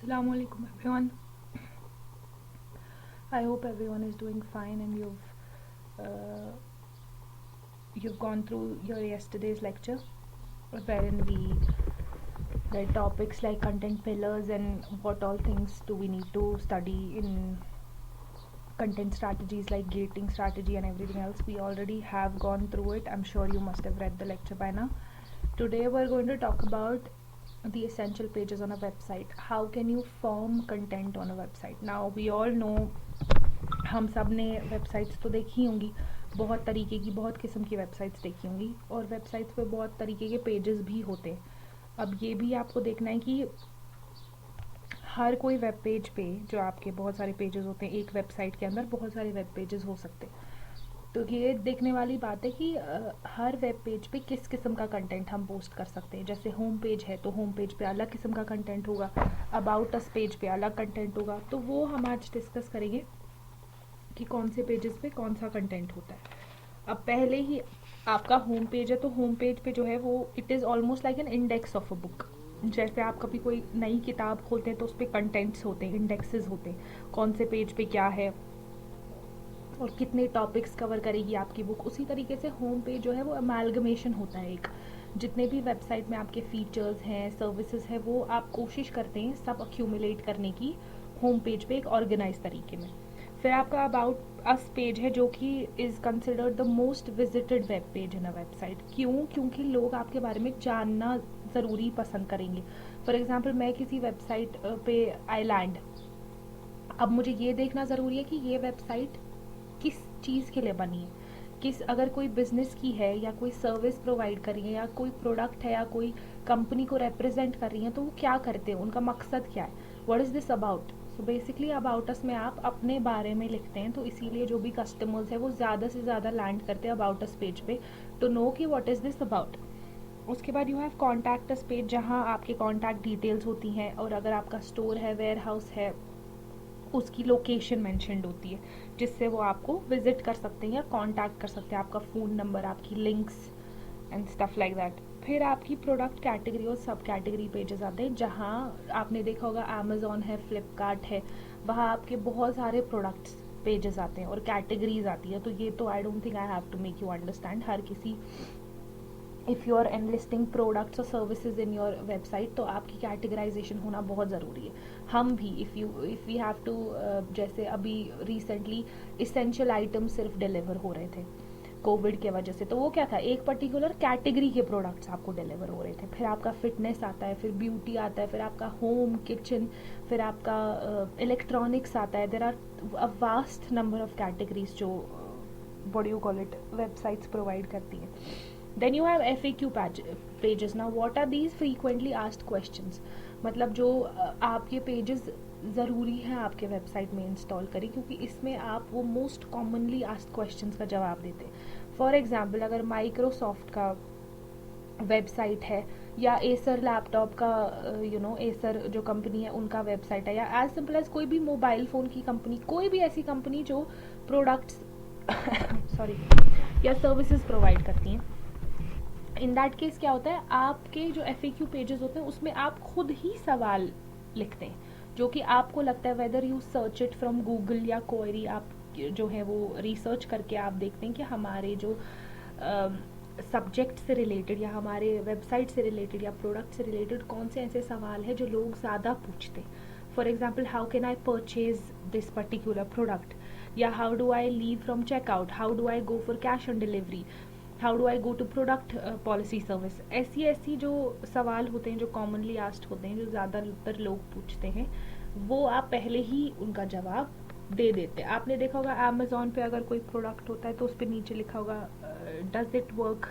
Assalamu alaikum everyone. I hope everyone is doing fine and uh, you've gone through your yesterday's lecture wherein we read topics like content pillars and what all things do we need to study in content strategies like gating strategy and everything else. We already have gone through it. I'm sure you must have read the lecture by now. Today we're going to talk about the essential pages on a website. How can you form content on a website? Now we all know, हम सब ने websites तो देखी होंगी, बहुत तरीके की बहुत किस्म की वेबसाइट्स देखी होंगी और वेबसाइट्स पे बहुत तरीके के पेजेस भी होते हैं. अब ये भी आपको देखना है कि हर कोई वेब पेज पे जो आपके बहुत सारे पेजेस होते हैं, एक वेबसाइट के अंदर बहुत सारे वेब पेजेस हो सकते हैं. तो ये देखने वाली बात है कि हर वेब पेज पे किस किस्म का कंटेंट हम पोस्ट कर सकते हैं. जैसे होम पेज है तो होम पेज पे अलग किस्म का कंटेंट होगा, अबाउट अस पेज पे अलग कंटेंट होगा. तो वो हम आज डिस्कस करेंगे कि कौन से पेजेस पे कौन सा कंटेंट होता है. अब पहले ही आपका होम पेज है तो होम पेज पे जो है वो it is almost like an index of a book. जैसे आप कभी कोई नई किताब खोलते हैं तो उस पर कंटेंट्स होते हैं, इंडेक्सेस होते हैं, कौन से पेज पे क्या है और कितने टॉपिक्स कवर करेगी आपकी बुक. उसी तरीके से होम पेज जो है वो अमेलगमेशन होता है एक. जितने भी वेबसाइट में आपके फीचर्स हैं, सर्विसेज हैं, वो आप कोशिश करते हैं सब अक्यूमुलेट करने की होम पेज पे एक ऑर्गेनाइज तरीके में. फिर आपका अबाउट अस पेज है जो कि is considered the most visited web page in a website. क्यों? क्योंकि लोग आपके बारे में जानना ज़रूरी पसंद करेंगे. फॉर एग्ज़ाम्पल मैं किसी वेबसाइट पे आई लैंड, अब मुझे ये देखना ज़रूरी है कि ये वेबसाइट किस चीज़ के लिए बनी है, किस अगर कोई बिज़नेस की है या कोई सर्विस प्रोवाइड कर रही है या कोई प्रोडक्ट है या कोई कंपनी को रिप्रेजेंट कर रही हैं, तो वो क्या करते हैं, उनका मकसद क्या है, what is this about. So basically about us में आप अपने बारे में लिखते हैं, तो इसीलिए जो भी कस्टमर्स हैं वो ज़्यादा से ज़्यादा लैंड करते हैं अबाउट अस पेज पे टू नो कि व्हाट इज़ दिस अबाउट. उसके बाद you have contact us page जहाँ आपके कॉन्टैक्ट डिटेल्स होती हैं और अगर आपका स्टोर है, वेयर हाउस है, उसकी लोकेशन मैंशनड होती है जिससे वो आपको विजिट कर सकते हैं या कांटेक्ट कर सकते हैं, आपका फ़ोन नंबर, आपकी links and stuff like that. फिर आपकी प्रोडक्ट कैटेगरी और सब कैटेगरी पेजेस आते हैं जहाँ आपने देखा होगा अमेज़ॉन है, फ्लिपकार्ट है, वहाँ आपके बहुत सारे प्रोडक्ट्स पेजेस आते हैं और कैटेगरीज आती है. तो ये तो I don't think I have to make you understand. हर किसी, if you are enlisting products और सर्विसेज इन योर वेबसाइट तो आपकी कैटेगराइजेशन होना बहुत ज़रूरी है. हम भी इफ़ वी हैव टू, जैसे अभी रिसेंटली इसेंशियल आइटम्स सिर्फ डिलीवर हो रहे थे कोविड के वजह से, तो वो क्या था, एक पर्टिकुलर कैटेगरी के प्रोडक्ट्स आपको डिलीवर हो रहे थे. फिर आपका फिटनेस आता है, फिर ब्यूटी आता है, फिर आपका होम किचन, फिर आपका इलेक्ट्रॉनिक्स आता है. There are a vast number of categories जो what do you call it, websites provide करती हैं. Then you have FAQ pages. Now what are these frequently asked questions, मतलब जो आपके पेजेस ज़रूरी है आपके वेबसाइट में इंस्टॉल करें क्योंकि इसमें आप वो मोस्ट कॉमनली आस्क्ड क्वेश्चंस का जवाब देते हैं. फॉर एग्जांपल अगर माइक्रोसॉफ्ट का वेबसाइट है या एसर लैपटॉप का, एसर जो कंपनी है उनका वेबसाइट है, या एज सिंपल एज कोई भी मोबाइल फ़ोन की कंपनी, कोई भी ऐसी कंपनी जो प्रोडक्ट्स सॉरी या सर्विसेज प्रोवाइड करती हैं, इन दैट केस क्या होता है, आपके जो FAQ पेजेस होते हैं उसमें आप खुद ही सवाल लिखते हैं जो कि आपको लगता है, whether you search it from Google या क्वेरी, आप जो है वो रिसर्च करके आप देखते हैं कि हमारे जो सब्जेक्ट से रिलेटेड या हमारे वेबसाइट से रिलेटेड या प्रोडक्ट से रिलेटेड कौन से ऐसे सवाल हैं जो लोग ज़्यादा पूछते हैं. For example, how can I purchase this particular product, या how do I leave from checkout, how do I go for cash on delivery, how do I go to product policy service. ऐसी जो सवाल होते हैं जो commonly asked होते हैं, जो ज़्यादातर लोग पूछते हैं, वो आप पहले ही उनका जवाब दे देते हैं. आपने देखा होगा अमेज़ॉन पे अगर कोई प्रोडक्ट होता है तो उस पर नीचे लिखा होगा, does it work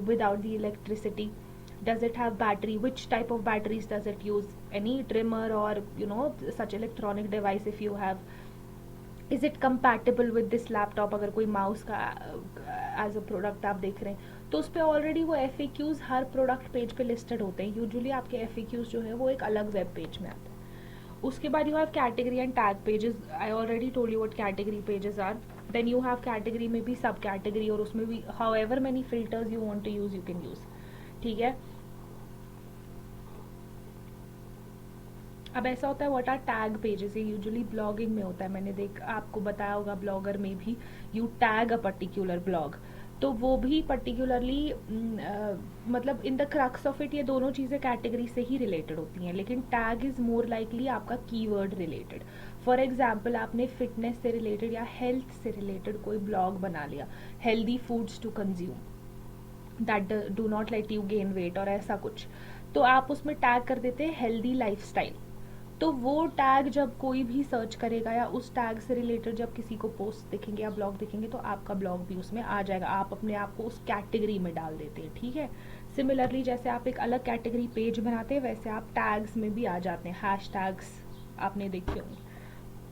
without the electricity, does it have battery, which type of batteries does it use, any trimmer or such electronic device if you have, is it compatible with this laptop. अगर कोई mouse का as a product आप देख रहे हैं तो उस पर ऑलरेडी वो FAQs हर प्रोडक्ट पेज पे लिस्टेड होते हैं. यूजुअली आपके FAQs जो है वो एक अलग वेब पेज में आते हैं. उसके बाद you have category and tag pages. I already told you what category pages are. Then you have category में भी सब कैटेगरी और उसमें भी however many filters you want to use you can use. ठीक है. अब ऐसा होता है, व्हाट आर टैग पेजेस, ये यूजुअली ब्लॉगिंग में होता है, मैंने आपको बताया होगा ब्लॉगर में भी you tag a particular blog, तो वो भी पर्टिकुलरली मतलब in the crux of it ये दोनों चीज़ें कैटेगरी से ही रिलेटेड होती हैं, लेकिन टैग इज़ मोर लाइकली आपका कीवर्ड रिलेटेड। फॉर एग्जाम्पल आपने फिटनेस से रिलेटेड या हेल्थ से रिलेटेड कोई ब्लॉग बना लिया, healthy foods to consume that do not let you gain weight और ऐसा कुछ, तो आप उसमें टैग कर देते हैं हेल्दी लाइफस्टाइल। तो वो टैग जब कोई भी सर्च करेगा या उस टैग से रिलेटेड जब किसी को पोस्ट दिखेंगे या ब्लॉग दिखेंगे तो आपका ब्लॉग भी उसमें आ जाएगा, आप अपने आप को उस कैटेगरी में डाल देते हैं, ठीक है। सिमिलरली जैसे आप एक अलग कैटेगरी पेज बनाते हैं वैसे आप टैग्स में भी आ जाते हैं, हैश टैग्स आपने देखे होंगे।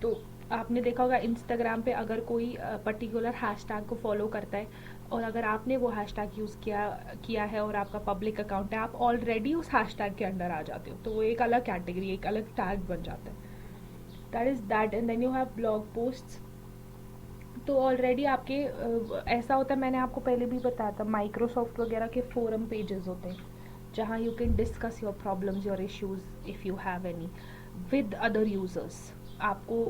तो आपने देखा होगा इंस्टाग्राम पे अगर कोई पर्टिकुलर हैशटैग को फॉलो करता है और अगर आपने वो हैशटैग यूज़ किया है और आपका पब्लिक अकाउंट है, आप ऑलरेडी उस हैशटैग के अंडर आ जाते हो, तो वो एक अलग कैटेगरी, एक अलग टैग बन जाता है। That is that. And then you have blog posts, तो ऑलरेडी आपके ऐसा होता है, मैंने आपको पहले भी बताया था, माइक्रोसॉफ्ट वगैरह के फोरम पेजेस होते हैं जहाँ you can discuss your problems your issues if you have any with other users. आपको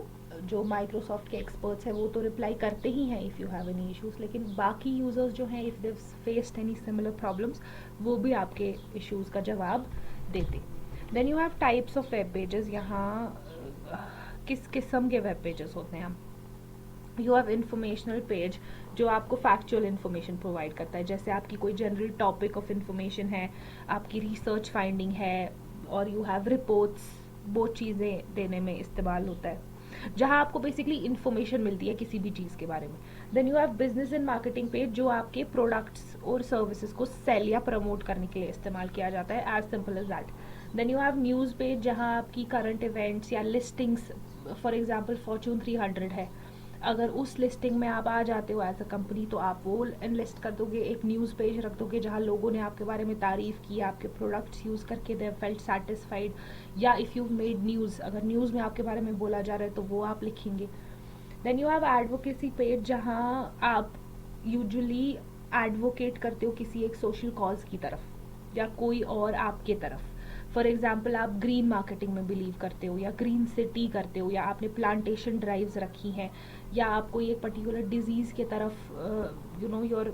जो माइक्रोसॉफ्ट के एक्सपर्ट्स हैं वो तो रिप्लाई करते ही हैं if you have any issues, लेकिन बाकी यूज़र्स जो हैं if they faced any similar problems वो भी आपके इश्यूज़ का जवाब देते। Then you have types of web pages, यहाँ किस किस्म के वेब पेजेस होते हैं। यू हैव इंफॉर्मेशनल पेज जो आपको फैक्चुअल इन्फॉर्मेशन प्रोवाइड करता है, जैसे आपकी कोई जनरल टॉपिक ऑफ इन्फॉर्मेशन है, आपकी रिसर्च फाइंडिंग है, और यू हैव रिपोर्ट्स, वो चीज़ें देने में इस्तेमाल होता है जहाँ आपको बेसिकली इन्फॉर्मेशन मिलती है किसी भी चीज़ के बारे में। Then you have business and marketing page जो आपके प्रोडक्ट्स और सर्विसेज को सेल या प्रमोट करने के लिए इस्तेमाल किया जाता है, as simple as that. Then you have news page जहाँ आपकी करंट इवेंट्स या लिस्टिंग्स, फॉर एग्जाम्पल फॉर्च्यून 300 है, अगर उस लिस्टिंग में आप आ जाते हो एज अ कंपनी तो आप वो इनलिस्ट कर दोगे, एक न्यूज़ पेज रख दोगे जहाँ लोगों ने आपके बारे में तारीफ़ की, आपके प्रोडक्ट्स यूज़ करके दे फेल्ट सेटिस्फाइड, या इफ़ यू मेड न्यूज़, अगर न्यूज़ में आपके बारे में बोला जा रहा है तो वो आप लिखेंगे। Then you have advocacy page जहाँ आप यूजुअली एडवोकेट करते हो किसी एक सोशल कॉज की तरफ या कोई और आपके तरफ। फॉर एग्जाम्पल आप ग्रीन मार्केटिंग में बिलीव करते हो या ग्रीन सिटी करते हो, या आपने प्लांटेशन ड्राइव्स रखी हैं, या आप कोई एक पर्टिकुलर डिजीज़ के तरफ you know your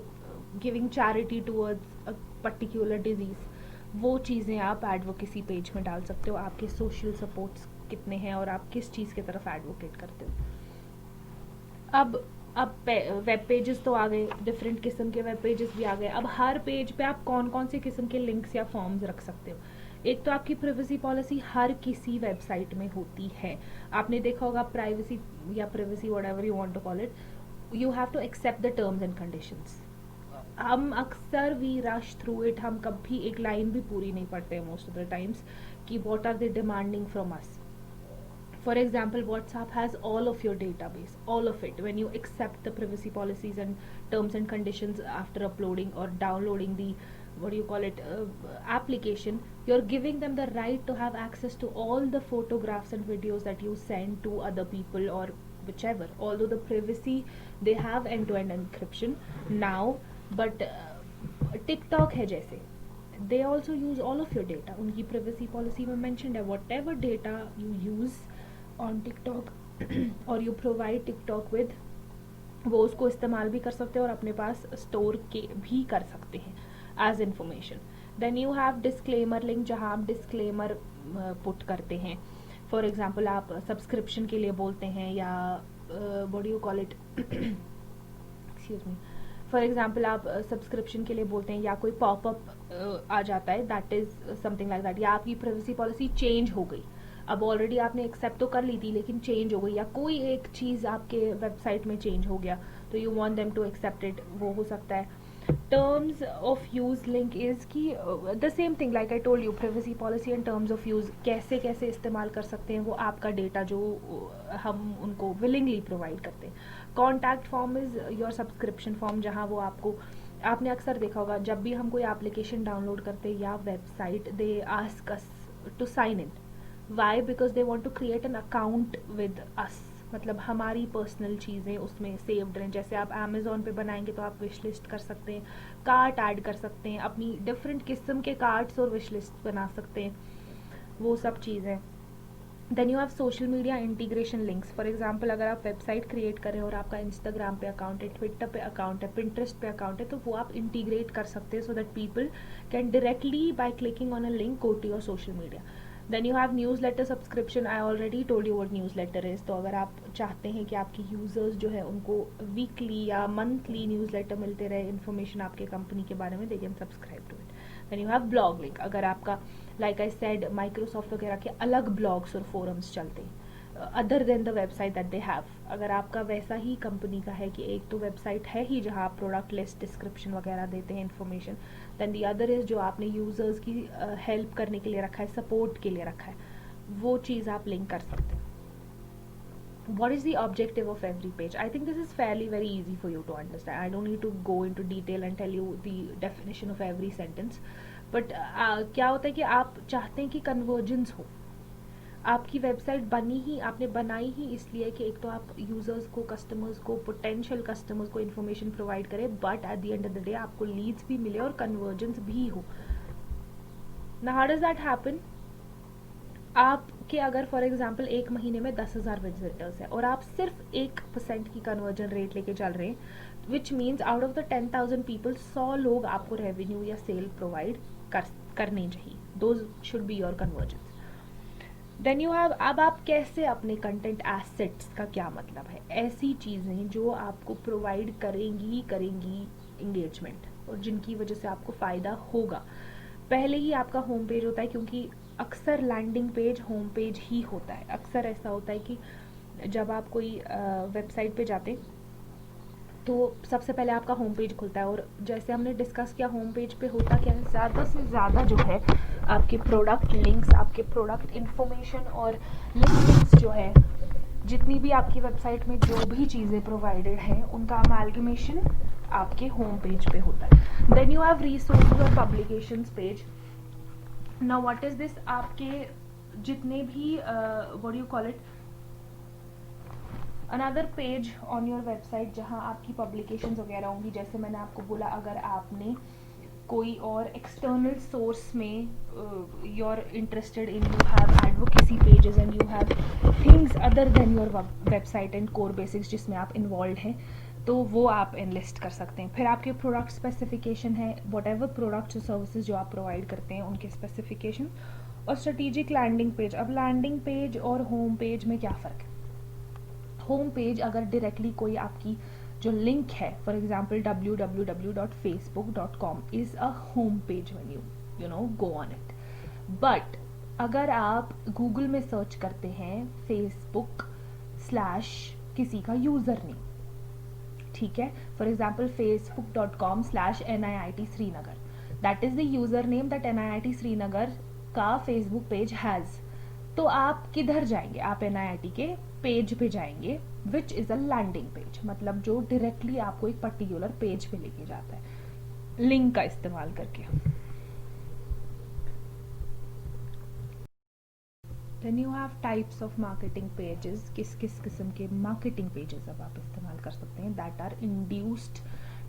giving charity towards a particular disease, वो चीज़ें आप एडवोकेसी पेज में डाल सकते हो, आपके सोशल सपोर्ट्स कितने हैं और आप किस चीज़ की तरफ एडवोकेट करते हो। अब वेब पेजेस तो आ गए, डिफरेंट किस्म के वेब पेजेस भी आ गए। अब हर पेज पे आप कौन कौन से किस्म के लिंक्स या फॉर्म्स रख सकते हो। एक तो आपकी प्राइवेसी पॉलिसी हर किसी वेबसाइट में होती है, आपने देखा होगा प्राइवेसी या privacy whatever you want to call it, you have to accept the terms and conditions. हम अक्सर वी रश थ्रू इट, हम कभी एक लाइन भी पूरी नहीं पढ़ते हैं मोस्ट ऑफ द टाइम्स कि what are they demanding from us. For example, WhatsApp has all of your database, all of it. When you accept the privacy policies and terms and conditions after uploading or downloading the, what do you call it, application, you're giving them the right to have access to all the photographs and videos that you send to other people or whichever. Although the privacy, they have end-to-end encryption now, but TikTok है जैसे, they also use all of your data. उनकी privacy policy में mentioned है whatever data you use on TikTok और you provide TikTok with, वो उसको इस्तेमाल भी कर सकते हैं और अपने पास स्टोर के भी कर सकते हैं as information. Then you have disclaimer link जहाँ आप डिस्क्लेमर पुट करते हैं। फॉर एग्जांपल आप सब्सक्रिप्शन के लिए बोलते हैं या what do you call it, excuse me, for example आप सब्सक्रिप्शन के लिए बोलते हैं या कोई पॉपअप आ जाता है, that is something like that, या आपकी प्राइवेसी पॉलिसी चेंज हो गई, अब ऑलरेडी आपने एक्सेप्ट तो कर ली थी लेकिन चेंज हो गई, या कोई एक चीज़ आपके वेबसाइट में चेंज हो गया तो you want them to accept it, वो हो सकता है। Terms of use link is की the same thing like I told you, privacy policy and terms of use कैसे कैसे इस्तेमाल कर सकते हैं वो आपका डेटा जो हम उनको विलिंगली प्रोवाइड करते हैं। Contact form is your subscription form जहाँ वो आपको, आपने अक्सर देखा होगा जब भी हम कोई एप्लीकेशन डाउनलोड करते हैं या website, they ask us to sign in. Why? Because they want to create an account with us, मतलब हमारी पर्सनल चीज़ें उसमें सेव्ड रहें। जैसे आप अमेज़ोन पे बनाएंगे तो आप विश लिस्ट कर सकते हैं, कार्ट ऐड कर सकते हैं, अपनी डिफरेंट किस्म के कार्ट्स और विश लिस्ट बना सकते हैं, वो सब चीज़ें। Then you have social media integration links. For example अगर आप वेबसाइट क्रिएट कर रहे हो और आपका इंस्टाग्राम पे अकाउंट है, ट्विटर पे अकाउंट है, पिंटरेस्ट पे अकाउंट है, तो वो आप इंटीग्रेट कर सकते हैं so that people can directly by clicking on a link go to your social media. Then you have newsletter subscription. I already told you what newsletter is. तो अगर आप चाहते हैं कि आपके यूज़र्स जो है उनको वीकली या मंथली न्यूज़ लेटर मिलते रहे, इन्फॉर्मेशन आपके कंपनी के बारे में, they can subscribe to it. Then you have blog link. अगर आपका लाइक आई सेड माइक्रोसॉफ्ट वगैरह के अलग ब्लॉग्स और फोरम्स चलते हैं other than the website that they have. अगर आपका वैसा ही कंपनी का है कि एक तो वेबसाइट है ही जहाँ आप प्रोडक्ट लिस्ट डिस्क्रिप्शन वगैरह देते हैं information, then the other is जो आपने यूज़र्स की हेल्प करने के लिए रखा है, सपोर्ट के लिए रखा है, वो चीज़ आप लिंक कर सकते हैं. What is the objective of every page? I think this is fairly very easy for you to understand. I don't need to go into detail and tell you the definition of every sentence. But क्या होता है कि आप चाहते हैं कि convergence हो. आपकी वेबसाइट बनी ही, आपने बनाई ही इसलिए कि एक तो आप यूज़र्स को, कस्टमर्स को, पोटेंशियल कस्टमर्स को इन्फॉर्मेशन प्रोवाइड करें, but at the end of the day आपको लीड्स भी मिले और कन्वर्जेंस भी हो. Now how does that happen? आपके अगर फॉर एग्जांपल एक महीने में 10,000 विजिटर्स है और आप सिर्फ 1% की कन्वर्जन रेट लेके चल रहे हैं, which means out of the 10,000 people 100 लोग आपको रेवेन्यू या सेल प्रोवाइड करने चाहिए. Those should be your conversion. Then you have, अब आप कैसे अपने कंटेंट एसेट्स का क्या मतलब है? ऐसी चीज़ें जो आपको प्रोवाइड करेंगी इंगेजमेंट और जिनकी वजह से आपको फ़ायदा होगा. पहले ही आपका होम पेज होता है, क्योंकि अक्सर लैंडिंग पेज होम पेज ही होता है. अक्सर ऐसा होता है कि जब आप कोई वेबसाइट पे जाते तो सबसे पहले आपका होम पेज खुलता है, और जैसे हमने डिस्कस किया होम पेज पे होता क्या है, ज़्यादा से ज़्यादा जो है आपके प्रोडक्ट लिंक्स, आपके प्रोडक्ट इन्फॉर्मेशन और लिंक्स जो है, जितनी भी आपकी वेबसाइट में जो भी चीज़ें प्रोवाइडेड हैं उनका अमालगमेशन आपके होम पेज पे होता है. देन यू हैव रिसोर्सेज और publications page. Now what is this? आपके जितने भी what you call it, another page on your website जहाँ आपकी पब्लिकेशंस वगैरह होंगी. जैसे मैंने आपको बोला, अगर आपने कोई और एक्सटर्नल सोर्स में you're interested in, you have advocacy pages and you have things other than your website and core basics जिसमें आप इन्वॉल्व हैं, तो वो आप एनलिस्ट कर सकते हैं. फिर आपके प्रोडक्ट स्पेसिफिकेशन है, वट एवर प्रोडक्ट्स और सर्विसेज जो आप प्रोवाइड करते हैं उनके स्पेसिफिकेशन, और स्ट्रेटेजिक लैंडिंग पेज. अब लैंडिंग पेज और होम पेज में क्या फ़र्क है? होम पेज अगर डायरेक्टली कोई आपकी जो लिंक है, for example www.facebook.com is a home page when you know go on it. But अगर आप गूगल में सर्च करते हैं फेसबुक स्लैश किसी का यूज़र नेम, ठीक है, for example facebook.com/NIIT Srinagar, that is the user name that NIIT Srinagar का फेसबुक पेज हैज़. तो आप किधर जाएंगे? आप NIIT के पेज पे जाएंगे, which is a landing page, मतलब जो डायरेक्टली आपको एक पर्टिकुलर पेज पे लेके जाता है लिंक का इस्तेमाल करके. Then you have types of marketing pages. किस किस किस्म के मार्केटिंग पेजेस अब आप इस्तेमाल कर सकते हैं that are induced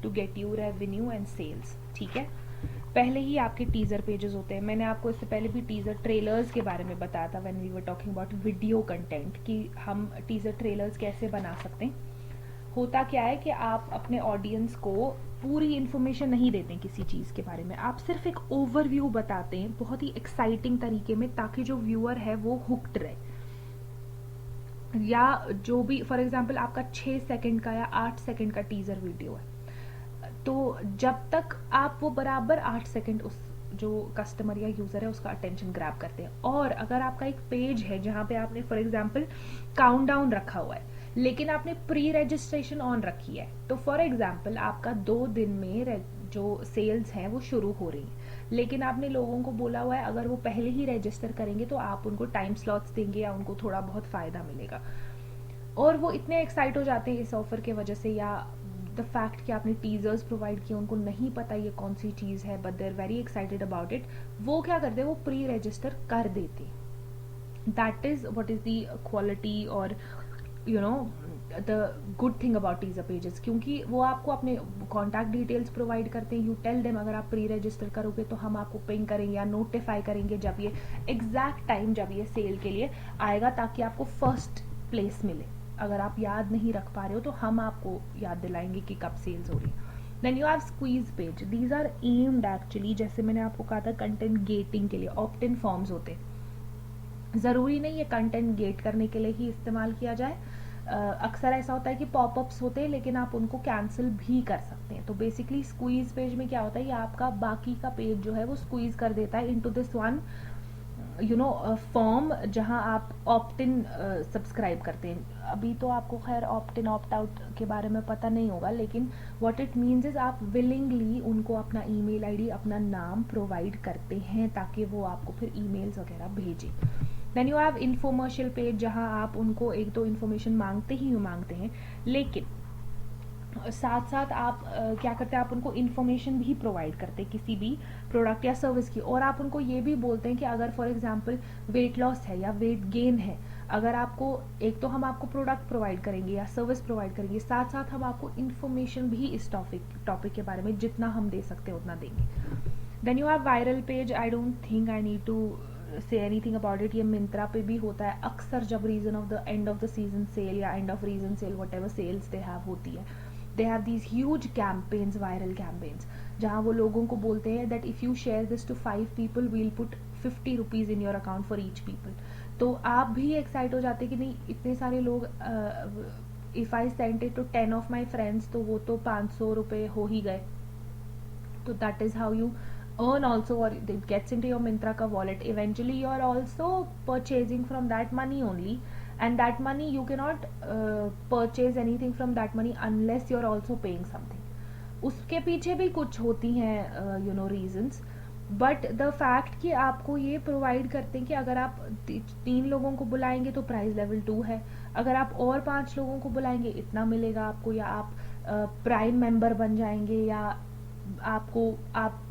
to get you revenue and sales. ठीक है, पहले ही आपके टीज़र पेजेस होते हैं. मैंने आपको इससे पहले भी टीज़र ट्रेलर्स के बारे में बताया था when we were talking about video content, कि हम टीज़र ट्रेलर्स कैसे बना सकते हैं. होता क्या है कि आप अपने ऑडियंस को पूरी इन्फॉर्मेशन नहीं देते किसी चीज़ के बारे में, आप सिर्फ एक ओवरव्यू बताते हैं बहुत ही एक्साइटिंग तरीके में, ताकि जो व्यूअर है वो हुक्ड रहे. या जो भी फॉर एग्जांपल आपका 6 सेकंड का या 8 सेकंड का टीज़र वीडियो है, तो जब तक आप वो बराबर 8 सेकंड उस जो कस्टमर या यूज़र है उसका अटेंशन ग्रैब करते हैं. और अगर आपका एक पेज है जहाँ पे आपने फॉर एग्जांपल काउंटडाउन रखा हुआ है, लेकिन आपने प्री रजिस्ट्रेशन ऑन रखी है, तो फॉर एग्जांपल आपका 2 दिन में जो सेल्स हैं वो शुरू हो रही हैं, लेकिन आपने लोगों को बोला हुआ है अगर वो पहले ही रजिस्टर करेंगे तो आप उनको टाइम स्लॉट्स देंगे या उनको थोड़ा बहुत फ़ायदा मिलेगा, और वो इतने एक्साइट हो जाते हैं इस ऑफर के वजह से, या द फैक्ट कि आपने टीजर्स प्रोवाइड किए, उनको नहीं पता ये कौन सी चीज़ है but they are very excited about it, वो क्या करते हैं, वो प्री रजिस्टर कर देते. That is what is the quality और you know the good thing about teaser pages, क्योंकि वो आपको अपने कॉन्टैक्ट डिटेल्स प्रोवाइड करते हैं. यू टेल देम अगर आप प्री रजिस्टर करोगे तो हम आपको पिंग करेंगे या नोटिफाई करेंगे जब ये एग्जैक्ट टाइम जब ये सेल के लिए आएगा, ताकि आपको फर्स्ट प्लेस मिले. अगर आप याद नहीं रख पा रहे हो तो हम आपको याद दिलाएंगे कि कब सेल्स हो रही है. Then you have squeeze page. These are aimed actually, जैसे मैंने आपको कहा था, कंटेंट गेटिंग के लिए. ऑप्ट इन फॉर्म्स होते हैं. ज़रूरी नहीं ये कंटेंट गेट करने के लिए ही इस्तेमाल किया जाए. अक्सर ऐसा होता है कि पॉपअप्स होते हैं लेकिन आप उनको कैंसिल भी कर सकते हैं. तो बेसिकली स्क्वीज पेज में क्या होता है, ये आपका बाकी का पेज जो है वो स्क्वीज कर देता है इनटू दिस वन फॉर्म जहां आप ऑप्ट इन सब्सक्राइब करते हैं. अभी तो आपको खैर ऑप्ट इन ऑप्ट आउट के बारे में पता नहीं होगा, लेकिन व्हाट इट मीन्स इज आप विलिंगली उनको अपना ईमेल आईडी, अपना नाम प्रोवाइड करते हैं ताकि वो आपको फिर ईमेल्स वगैरह भेजें. देन यू हैव इन्फॉर्मर्शियल पेज, जहां आप उनको एक तो इन्फॉर्मेशन मांगते हैं, लेकिन साथ साथ आप क्या करते हैं, आप उनको इन्फॉर्मेशन भी प्रोवाइड करते हैं किसी भी प्रोडक्ट या सर्विस की. और आप उनको ये भी बोलते हैं कि अगर फॉर एग्जांपल वेट लॉस है या वेट गेन है, अगर आपको एक तो हम आपको प्रोडक्ट प्रोवाइड करेंगे या सर्विस प्रोवाइड करेंगे, साथ साथ हम आपको इन्फॉर्मेशन भी इस टॉपिक के बारे में जितना हम दे सकते हैं उतना देंगे. Then you have viral page. I don't think I need to say anything about it. ये मिंत्रा पे भी होता है अक्सर, जब reason of the end of the season sale या end of reason sale what sales they have होती है, they have these huge campaigns, viral campaigns, जहाँ वो लोगों को बोलते हैं that if you share this to 5 people we'll put 50 rupees in your account for each people. तो आप भी एक्साइट हो जाते कि नहीं, इतने सारे लोग, if I send it to 10 of my friends तो वो तो 500 रुपये हो ही गए. तो that is how you earn also, or it gets into your Myntra ka wallet. Eventually you are also purchasing from that money only, and that money you cannot purchase anything from that money unless you are also paying something. उसके पीछे भी कुछ होती हैं reasons, but the fact कि आपको ये provide करते हैं कि अगर आप 3 लोगों को बुलाएंगे तो प्राइस लेवल 2 है, अगर आप और 5 लोगों को बुलाएंगे इतना मिलेगा आपको, या आप प्राइम मेंबर बन जाएंगे, या आप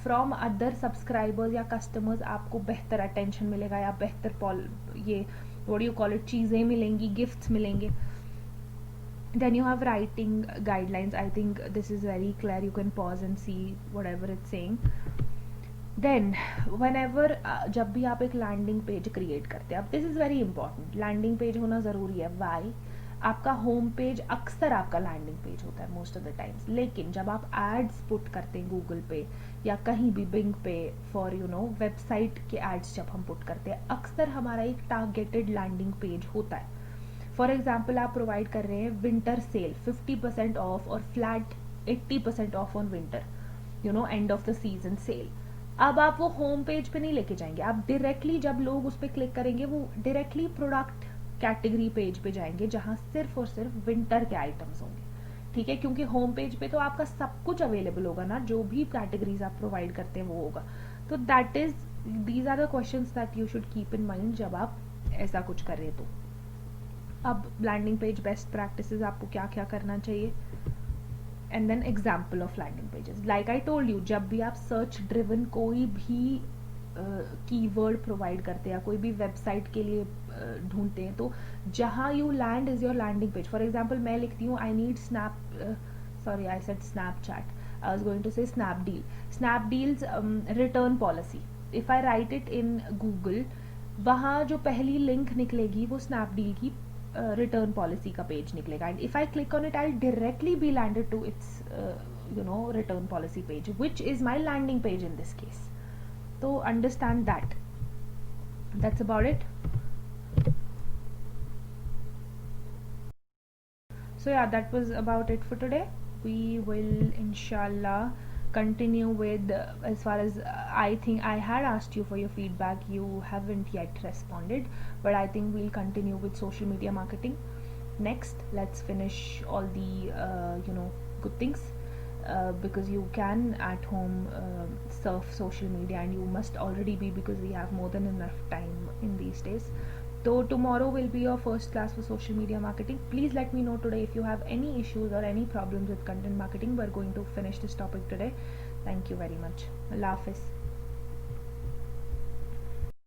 फ्रॉम अदर सब्सक्राइबर्स या कस्टमर्स आपको बेहतर अटेंशन मिलेगा, या बेहतर ये व्हाट यू कॉल इट चीज़ें मिलेंगी, गिफ्ट्स मिलेंगे. Then you have writing guidelines. I think this is very clear. You can pause and see whatever it's saying. Then whenever जब भी आप एक लैंडिंग पेज क्रिएट करते हैं, अब this is very important, landing page होना ज़रूरी है. वाई? आपका होम पेज अक्सर आपका लैंडिंग पेज होता है मोस्ट ऑफ द टाइम्स, लेकिन जब आप एड्स पुट करते हैं गूगल पे या कहीं भी बिंग पे फॉर वेबसाइट के एड्स जब हम पुट करते हैं, अक्सर हमारा एक टारगेटेड लैंडिंग पेज होता है. फॉर एग्जाम्पल आप प्रोवाइड कर रहे हैं विंटर सेल 50% ऑफ और flat 80% of on winter, and of the season cell. अब आप वो होम पेज पे नहीं लेके जाएंगे, आप डायरेक्टली जब लोग उस पर क्लिक करेंगे वो डायरेक्टली प्रोडक्ट कैटेगरी पेज पे जाएंगे जहां सिर्फ और सिर्फ विंटर के आइटम्स होंगे. ठीक है, क्योंकि होम पेज पे तो आपका सब कुछ अवेलेबल होगा ना, जो भी कैटेगरीज आप प्रोवाइड करते हैं वो होगा. तो that is these are the questions that you should keep in mind जब आप ऐसा कुछ कर रहे हैं. तो अब लैंडिंग पेज बेस्ट प्रैक्टिसेस, आपको क्या क्या करना चाहिए, and then example of landing pages. Like I told you, जब भी आप सर्च ड्रिवन कोई भी कीवर्ड प्रोवाइड करते हैं या कोई भी वेबसाइट के लिए ढूंढते हैं, तो जहाँ you land is your landing page. For example मैं लिखती हूँ I need sorry I said Snapchat, I was going to say Snapdeal's return policy. If I write it in Google, वहाँ जो पहली लिंक निकलेगी वो स्नैपडील की रिटर्न पॉलिसी का पेज निकलेगा, and if I click on it I directly be landed to its return policy page, which is my landing page in this case. So understand that. That's about it. So yeah, that was about it for today. We will inshallah continue with as far as I think I had asked you for your feedback. You haven't yet responded, but I think we'll continue with social media marketing. Next, let's finish all the good things. Because you can at home surf social media, and you must already be, because we have more than enough time in these days. So tomorrow will be your first class for social media marketing. Please let me know today if you have any issues or any problems with content marketing. We're going to finish this topic today. Thank you very much. Allah Hafiz.